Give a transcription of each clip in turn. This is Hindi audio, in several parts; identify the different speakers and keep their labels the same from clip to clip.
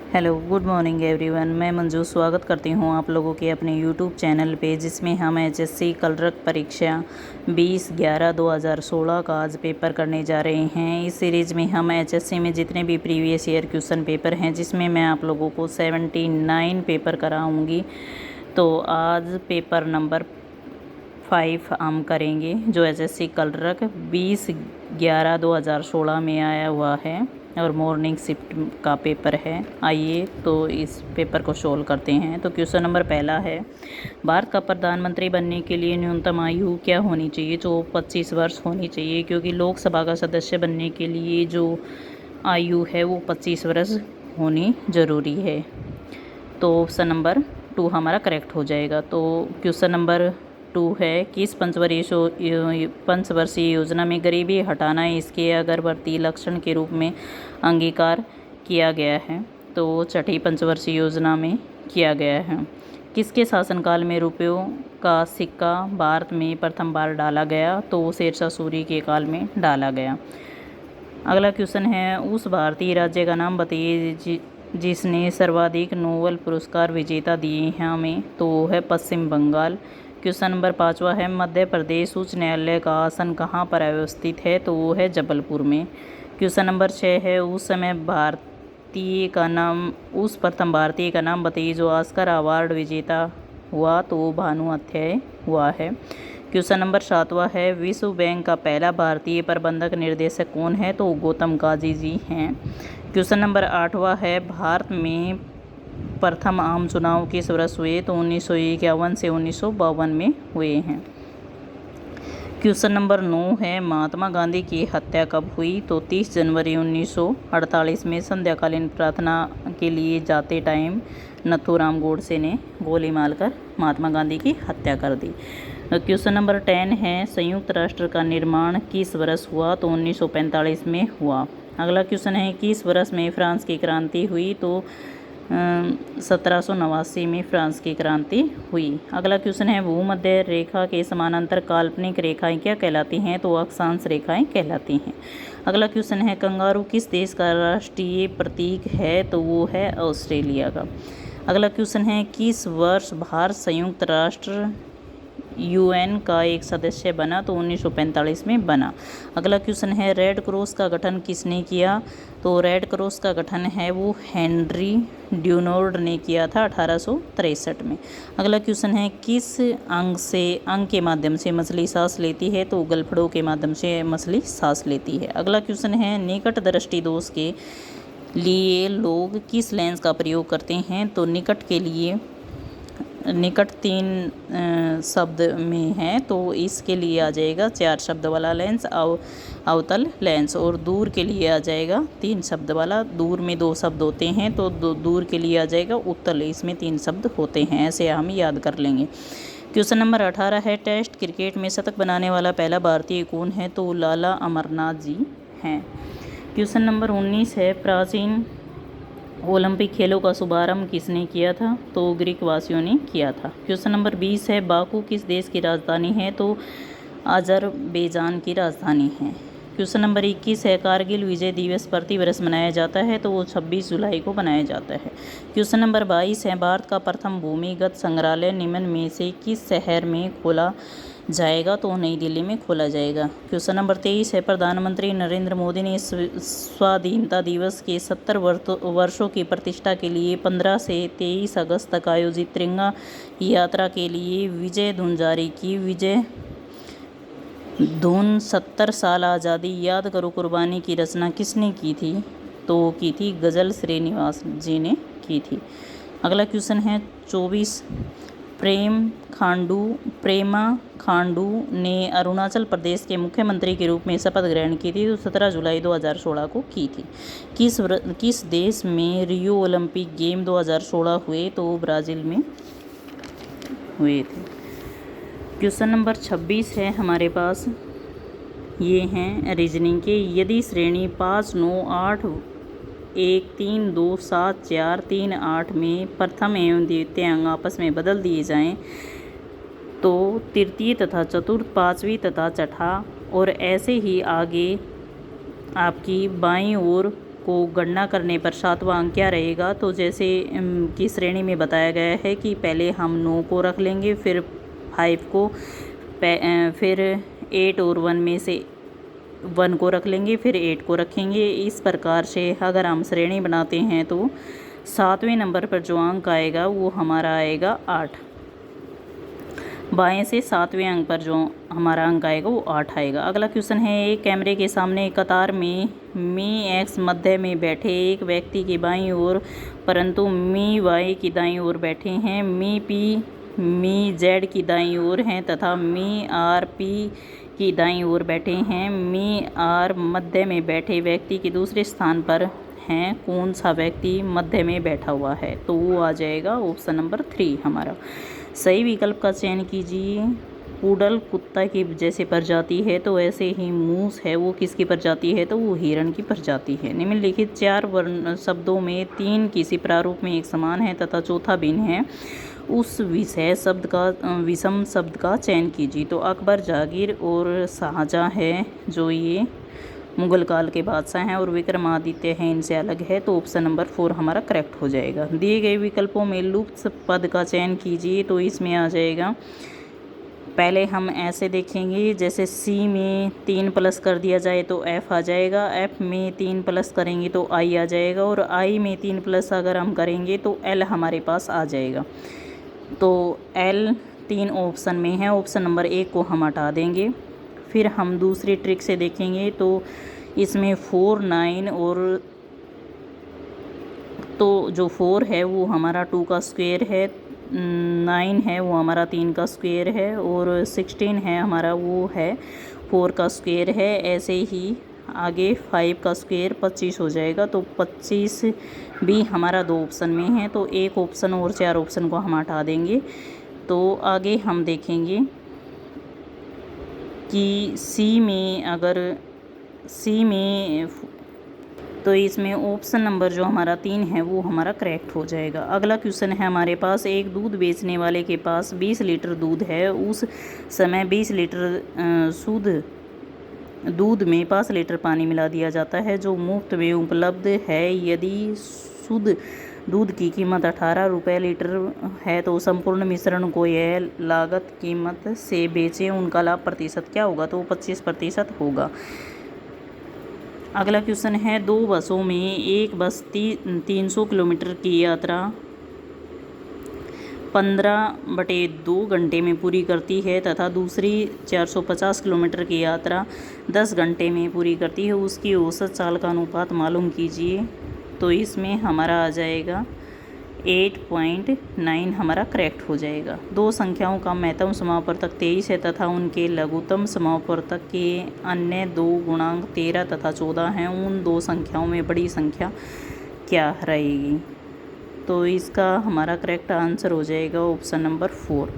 Speaker 1: Hello good morning everyone. मैं मंजू स्वागत करती हूँ आप लोगों के अपने यूट्यूब चैनल पे, जिसमें हम एचएससी कलरक परीक्षा 20/11/2016 का आज पेपर करने जा रहे हैं। इस सीरीज़ में हम एचएससी में जितने भी प्रीवियस ईयर क्वेश्चन पेपर हैं, जिसमें मैं आप लोगों को 79 पेपर कराऊँगी। तो आज पेपर नंबर 5 हम करेंगे, जो एचएससी कलरक 20/11/2016 में आया हुआ है और मॉर्निंग शिफ्ट का पेपर है। आइए तो इस पेपर को सोल्व करते हैं। तो क्वेश्चन नंबर पहला है, भारत का प्रधानमंत्री बनने के लिए न्यूनतम आयु क्या होनी चाहिए? जो 25 वर्ष होनी चाहिए, क्योंकि लोकसभा का सदस्य बनने के लिए जो आयु है वो 25 वर्ष होनी ज़रूरी है। तो ऑप्शन नंबर 2 हमारा करेक्ट हो जाएगा। तो क्वेश्चन नंबर 2 है, किस पंचवर्षीय योजना में गरीबी हटाना इसके अग्रवर्ती लक्षण के रूप में अंगीकार किया गया है? तो छठी पंचवर्षीय योजना में किया गया है। किसके शासनकाल में रुपयों का सिक्का भारत में प्रथम बार डाला गया? तो शेरशाह सूरी के काल में डाला गया। अगला क्वेश्चन है, उस भारतीय राज्य का नाम बताइए जिसने सर्वाधिक नोबेल पुरस्कार विजेता दिए हैं हमें? तो वो है पश्चिम बंगाल। क्वेश्चन नंबर 5वां है, मध्य प्रदेश उच्च न्यायालय का आसन कहाँ पर अवस्थित है? तो वो है जबलपुर में। क्वेश्चन नंबर 6 है, उस प्रथम भारतीय का नाम बताइए जो ऑस्कर अवार्ड विजेता हुआ? तो वो भानु अथ्यय हुआ है। क्वेश्चन नंबर 7वां है, विश्व बैंक का पहला भारतीय प्रबंधक निर्देशक कौन है? तो गौतम काजी जी हैं। क्वेश्चन नंबर 8वां है, भारत में प्रथम आम चुनाव किस वर्ष हुए? तो 1951 से 1952 में हुए हैं। क्वेश्चन नंबर 9 है, महात्मा गांधी की हत्या कब हुई? तो 30 जनवरी 1948 में संध्याकालीन प्रार्थना के लिए जाते टाइम नथुराम गोडसे ने गोली मारकर महात्मा गांधी की हत्या कर दी। क्वेश्चन नंबर 10 है, संयुक्त राष्ट्र का निर्माण किस वर्ष हुआ? तो 1945 में हुआ। अगला क्वेश्चन है, किस वर्ष में फ्रांस की क्रांति हुई? तो 1789 में फ्रांस की क्रांति हुई। अगला क्वेश्चन है, भूमध्य रेखा के समानांतर काल्पनिक रेखाएं क्या कहलाती हैं? तो अक्षांश रेखाएं कहलाती हैं। अगला क्वेश्चन है, कंगारू किस देश का राष्ट्रीय प्रतीक है? तो वो है ऑस्ट्रेलिया का। अगला क्वेश्चन है, किस वर्ष भारत संयुक्त राष्ट्र यूएन का एक सदस्य बना? तो 1945 में बना। अगला क्वेश्चन है, रेड क्रॉस का गठन किसने किया? तो रेड क्रॉस का गठन है वो हेनरी ड्यूनोर्ड ने किया था 1863 में। अगला क्वेश्चन है, किस अंग के माध्यम से मछली सांस लेती है? तो गलफड़ों के माध्यम से मछली सांस लेती है। अगला क्वेश्चन है, निकट दृष्टि दोष के लिए लोग किस लेंस का प्रयोग करते हैं? तो निकट के लिए निकट 3 शब्द में है, तो इसके लिए आ जाएगा 4 शब्द वाला लेंस अवतल लेंस, और दूर के लिए आ जाएगा 3 शब्द वाला। दूर में 2 शब्द होते हैं, तो दूर के लिए आ जाएगा उत्तल, इसमें 3 शब्द होते हैं। ऐसे हम याद कर लेंगे। क्वेश्चन नंबर 18 है, टेस्ट क्रिकेट में शतक बनाने वाला पहला भारतीय कौन है? तो लाला अमरनाथ जी हैं। क्वेश्चन नंबर 19 है, प्राचीन ओलंपिक खेलों का शुभारंभ किसने किया था? तो ग्रीक वासियों ने किया था। क्वेश्चन नंबर 20 है, बाकू किस देश की राजधानी है? तो अजरबैजान की राजधानी है। क्वेश्चन नंबर 21 है, कारगिल विजय दिवस प्रति वर्ष मनाया जाता है? तो वो 26 जुलाई को मनाया जाता है। क्वेश्चन नंबर 22 है, भारत का प्रथम भूमिगत संग्रहालय निम्न में से किस शहर में खोला जाएगा? तो नई दिल्ली में खोला जाएगा। क्वेश्चन नंबर 23 है, प्रधानमंत्री नरेंद्र मोदी ने स्वाधीनता दिवस के 70 वर्षों की प्रतिष्ठा के लिए 15 से 23 अगस्त तक आयोजित तिरंगा यात्रा के लिए विजय धुन जारी की। विजय धुन 70 साल आज़ादी याद करो कुर्बानी की रचना किसने की थी? तो की थी गजल श्रीनिवास जी ने की थी। अगला क्वेश्चन है 24, प्रेमा खांडू ने अरुणाचल प्रदेश के मुख्यमंत्री के रूप में शपथ ग्रहण की थी? तो 17 जुलाई 2016 को की थी। किस देश में रियो ओलंपिक गेम 2016 हुए? तो ब्राज़ील में हुए थे। क्वेश्चन नंबर 26 है हमारे पास, ये हैं रीजनिंग के। यदि श्रेणी 5, 9, 8, 1, 3, 2, 7, 4, 3, 8 में प्रथम एवं द्वितीय अंग आपस में बदल दिए जाएं, तो तृतीय तथा चतुर्थ, पाँचवीं तथा छठा और ऐसे ही आगे आपकी बाईं ओर को गणना करने पर 7वां अंक क्या रहेगा। तो जैसे की श्रेणी में बताया गया है कि पहले हम 9 को रख लेंगे, फिर 5 को, फिर 8 और 1 में से 1 को रख लेंगे, फिर 8 को रखेंगे। इस प्रकार से अगर हम श्रेणी बनाते हैं तो 7वें नंबर पर जो अंक आएगा वो हमारा आएगा 8। बाएं से 7वें अंक पर जो हमारा अंक आएगा वो 8 आएगा। अगला क्वेश्चन है, एक कैमरे के सामने कतार में मी एक्स मध्य में बैठे एक व्यक्ति की बाईं ओर परंतु मी वाई की दाईं ओर बैठे हैं। मी पी मी जेड की दाईं ओर हैं तथा मी आर पी की दाईं ओर बैठे हैं। मी आर मध्य में बैठे व्यक्ति के दूसरे स्थान पर हैं। कौन सा व्यक्ति मध्य में बैठा हुआ है। तो वो आ जाएगा ऑप्शन नंबर 3 हमारा। सही विकल्प का चयन कीजिए। पूडल कुत्ता की जैसे प्रजाति है तो ऐसे ही मूस है वो किसकी प्रजाति है। तो वो हिरण की प्रजाति है। निम्नलिखित 4 वर्ण शब्दों में 3 किसी प्रारूप में एक समान है तथा चौथा भिन्न है। उस विषम शब्द का चयन कीजिए। तो अकबर, जहांगीर और शाहजहाँ है जो ये मुगल काल के बादशाह हैं और विक्रमादित्य हैं इनसे अलग है। तो ऑप्शन नंबर 4 हमारा करेक्ट हो जाएगा। दिए गए विकल्पों में लुप्त पद का चयन कीजिए। तो इसमें आ जाएगा, पहले हम ऐसे देखेंगे, जैसे सी में 3 प्लस कर दिया जाए तो एफ आ जाएगा, एफ में 3 प्लस करेंगे तो आई आ जाएगा और आई में 3 प्लस अगर हम करेंगे तो एल हमारे पास आ जाएगा। तो एल 3 ऑप्शन में है, ऑप्शन नंबर 1 को हम हटा देंगे। फिर हम दूसरी ट्रिक से देखेंगे तो इसमें 4, 9 और तो जो 4 है वो हमारा 2 का स्क्वायर है, 9 है वो हमारा 3 का स्क्वायर है और 16 है हमारा वो है 4 का स्क्वायर है। ऐसे ही आगे 5 का स्क्वायर 25 हो जाएगा। तो 25 भी हमारा 2 ऑप्शन में है। तो 1 ऑप्शन और 4 ऑप्शन को हम हटा देंगे। तो आगे हम देखेंगे कि सी में, अगर सी में तो इसमें ऑप्शन नंबर जो हमारा 3 है वो हमारा करेक्ट हो जाएगा। अगला क्वेश्चन है हमारे पास, एक दूध बेचने वाले के पास 20 लीटर दूध है। उस समय 20 लीटर शुद्ध दूध में 5 लीटर पानी मिला दिया जाता है जो मुफ्त में उपलब्ध है। यदि शुद्ध दूध की कीमत 18 रुपये लीटर है तो संपूर्ण मिश्रण को यह लागत कीमत से बेचें, उनका लाभ प्रतिशत क्या होगा। तो 25% होगा। अगला क्वेश्चन है, 2 बसों में एक बस 300 किलोमीटर की यात्रा 15/2 घंटे में पूरी करती है तथा दूसरी 450 किलोमीटर की यात्रा 10 घंटे में पूरी करती है। उसकी औसत चाल का अनुपात मालूम कीजिए। तो इसमें हमारा आ जाएगा 8.9 हमारा करेक्ट हो जाएगा। 2 संख्याओं का महत्तम समापवर्तक 23 है तथा उनके लघुत्तम समापवर्तक के अन्य 2 गुणांक 13 तथा 14 हैं। उन 2 संख्याओं में बड़ी संख्या क्या रहेगी। तो इसका हमारा करेक्ट आंसर हो जाएगा ऑप्शन नंबर 4।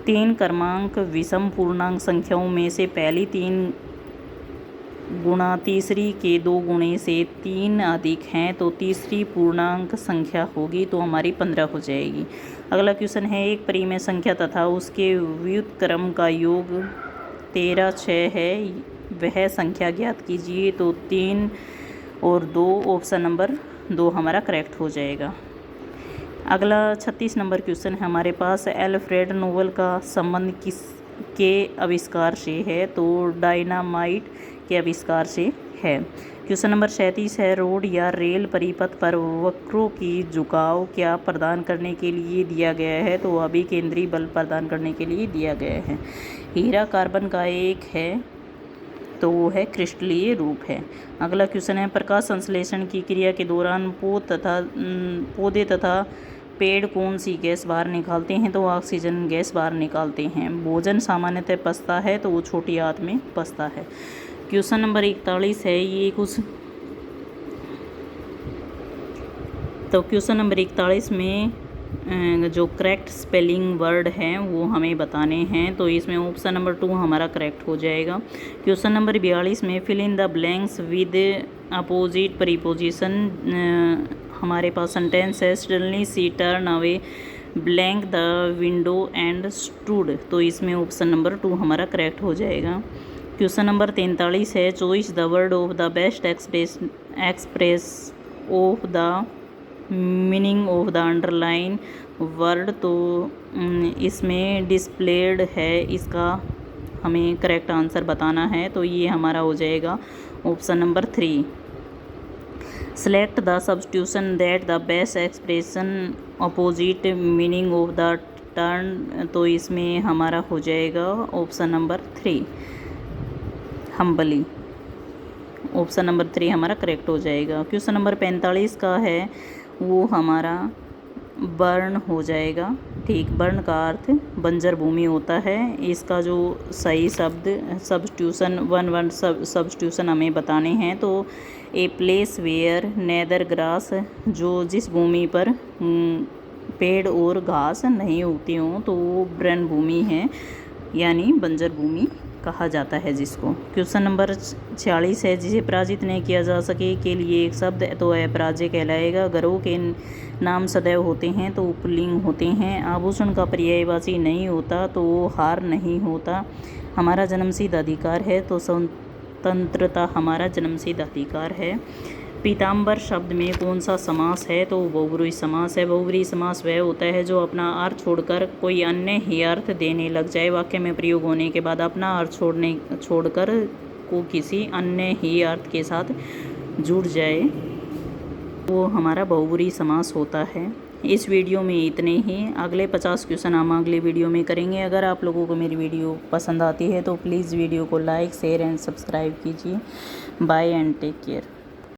Speaker 1: 3 क्रमांक विषम पूर्णांक संख्याओं में से पहली 3 गुणा तीसरी के 2 गुणे से 3 अधिक हैं तो तीसरी पूर्णांक संख्या होगी। तो हमारी 15 हो जाएगी। अगला क्वेश्चन है, एक परिमेय संख्या तथा उसके व्युत्क्रम का योग 13, 6 है, वह संख्या ज्ञात कीजिए। तो 3 और 2 ऑप्शन नंबर 2 हमारा करेक्ट हो जाएगा। अगला 36 नंबर क्वेश्चन है हमारे पास, एल्फ्रेड नोबेल का संबंध किसके आविष्कार से है। तो डायनामाइट के आविष्कार से है। क्वेश्चन नंबर 37 है, रोड या रेल परिपथ पर वक्रों की झुकाव क्या प्रदान करने के लिए दिया गया है। तो अभिकेंद्री बल प्रदान करने के लिए दिया गया है। हीरा कार्बन का एक है तो वो है क्रिस्टलीय रूप है। अगला क्वेश्चन है, प्रकाश संश्लेषण की क्रिया के दौरान पौधे तथा पेड़ कौन सी गैस बाहर निकालते हैं। तो ऑक्सीजन गैस बाहर निकालते हैं। भोजन सामान्यतः पचता है तो वो छोटी आंत में पचता है। क्वेश्चन नंबर 41 है, ये कुछ तो क्वेश्चन नंबर 41 में जो करेक्ट स्पेलिंग वर्ड हैं वो हमें बताने हैं। तो इसमें ऑप्शन नंबर 2 हमारा करेक्ट हो जाएगा। क्वेश्चन नंबर 42 में fill in the blanks with opposite preposition हमारे पास सेंटेंस है, suddenly she turn away blank the window and stood. तो इसमें ऑप्शन नंबर 2 हमारा करेक्ट हो जाएगा। क्वेश्चन नंबर 43 है, choice the word of the best express of the meaning of the underline word, तो इसमें डिस्प्लेड है, इसका हमें करेक्ट आंसर बताना है। तो ये हमारा हो जाएगा option number 3। Select the substitution that the best expression opposite meaning of the turn, तो इसमें हमारा हो जाएगा option number 3 humbly. Option number 3 हमारा करेक्ट हो जाएगा। क्वेश्चन नंबर 45 का है वो हमारा बर्न हो जाएगा। ठीक, बर्न का अर्थ बंजर भूमि होता है। इसका जो सही शब्द सब्स्टिट्यूशन वन सब्स्टिट्यूशन हमें बताने हैं, तो a place where neither grass, जो जिस भूमि पर पेड़ और घास नहीं उगती हों तो वो बर्न भूमि है, यानी बंजर भूमि कहा जाता है जिसको। क्वेश्चन नंबर 46 है, जिसे पराजित नहीं किया जा सके के लिए एक शब्द तो अपराजय कहलाएगा। घरों के नाम सदैव होते हैं तो पुल्लिंग होते हैं। आभूषण का पर्यायवाची नहीं होता तो वो हार नहीं होता। हमारा जन्मसिद्ध अधिकार है तो स्वतंत्रता हमारा जन्मसिद्ध अधिकार है। पीताम्बर शब्द में कौन सा समास है, तो बहुब्रूही समास है। बहुब्रूही समास वह होता है जो अपना अर्थ छोड़कर कोई अन्य ही अर्थ देने लग जाए। वाक्य में प्रयोग होने के बाद अपना अर्थ छोड़कर को किसी अन्य ही अर्थ के साथ जुड़ जाए, वो हमारा बहुब्रूही समास होता है। इस वीडियो में इतने ही। अगले 50 क्वेश्चन हम अगले वीडियो में करेंगे। अगर आप लोगों को मेरी वीडियो पसंद आती है तो प्लीज़ वीडियो को लाइक, शेयर एंड सब्सक्राइब कीजिए। Bye and take care.